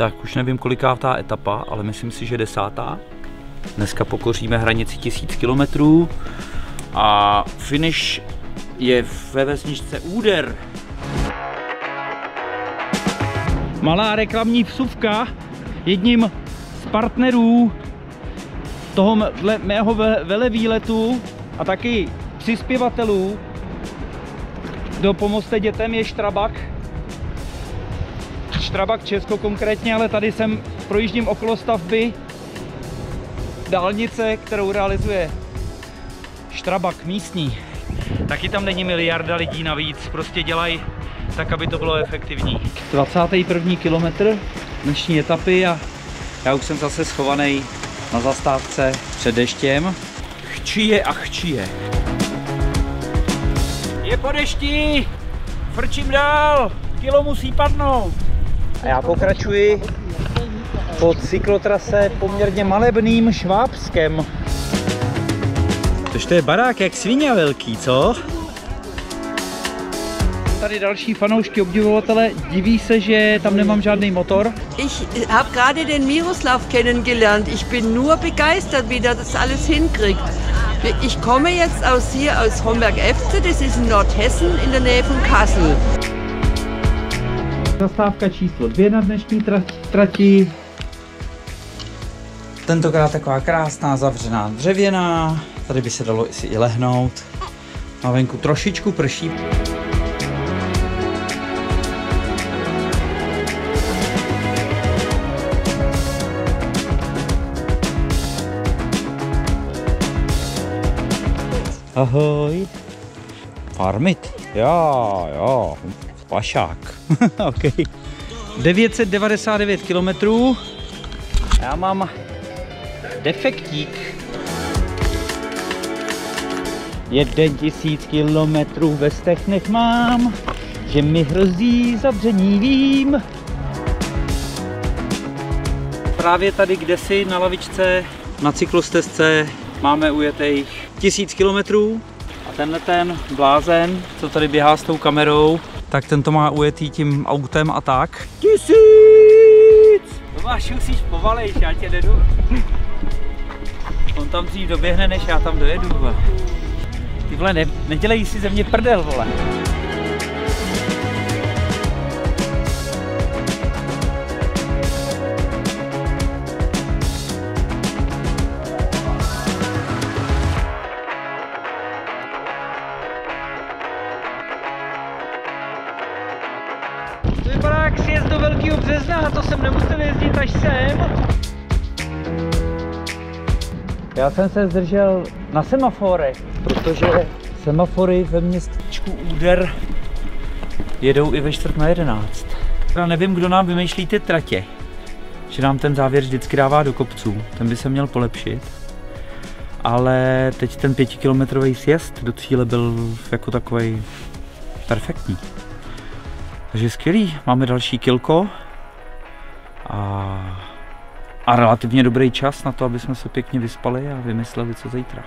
tak už nevím kolikátá etapa, ale myslím si, že 10. Dneska pokoříme hranici 1000 km a finish je ve vesničce Úder. Malá reklamní vsuvka, jedním z partnerů toho mého velevýletu a taky přispěvatelů do Pomozte dětem je Strabag. Strabag Česko konkrétně, ale tady jsem projíždím okolo stavby dálnice, kterou realizuje Strabag místní. Taky tam není miliarda lidí navíc, prostě dělají tak, aby to bylo efektivní. 21. kilometr dnešní etapy a já už jsem zase schovaný na zastávce před deštěm. Chčije a chčije. Je po dešti, frčím dál, kilo musí padnout. A já pokračuji po cyklotrase poměrně malebným Švábskem. Tož to je barák jak svině velký, co? Tady další fanoušky, obdivovatele, diví se, že tam nemám žádný motor. Ich habe gerade den Miroslav kennengelernt. Ich bin nur begeistert, wie der das alles hinkriegt. Ich komme jetzt aus Homberg-Efze, das ist in Nordhessen in der Nähe von Kassel. Zastávka číslo 2 na dnešní trati. Tentokrát taková krásná zavřená dřevěná. Tady by se dalo si i lehnout. Na venku trošičku prší. Ahoj. Farmit. Jo. Pašák. OK. 999 km. Já mám defektík. 1000 km ve stechnech mám, že mi hrozí zavření, vím. Právě tady kdesi na lavičce na cyklostezce máme ujetých 1000 km a tenhle ten blázen, co tady běhá s tou kamerou, tak ten to má ujetý tím autem a tak. 1000! Tomáš, musíš povalejš, já tě nedu. On tam dřív doběhne, než já tam dojedu. Ty vole, nedělej si ze mě prdel, vole. To vypadá jak sjezd do Velkého Března, a to jsem nemusel jezdit až sem. Já jsem se zdržel na semaforech, protože semafory ve městečku Úder jedou i ve 10:45. Já nevím, kdo nám vymýšlí ty tratě, že nám ten závěr vždycky dává do kopců, ten by se měl polepšit. Ale teď ten 5kilometrový sjezd do cíle byl jako takovej perfektní. Takže skvělý, máme další kilko a relativně dobrý čas na to, aby jsme se pěkně vyspali a vymysleli, co zítra.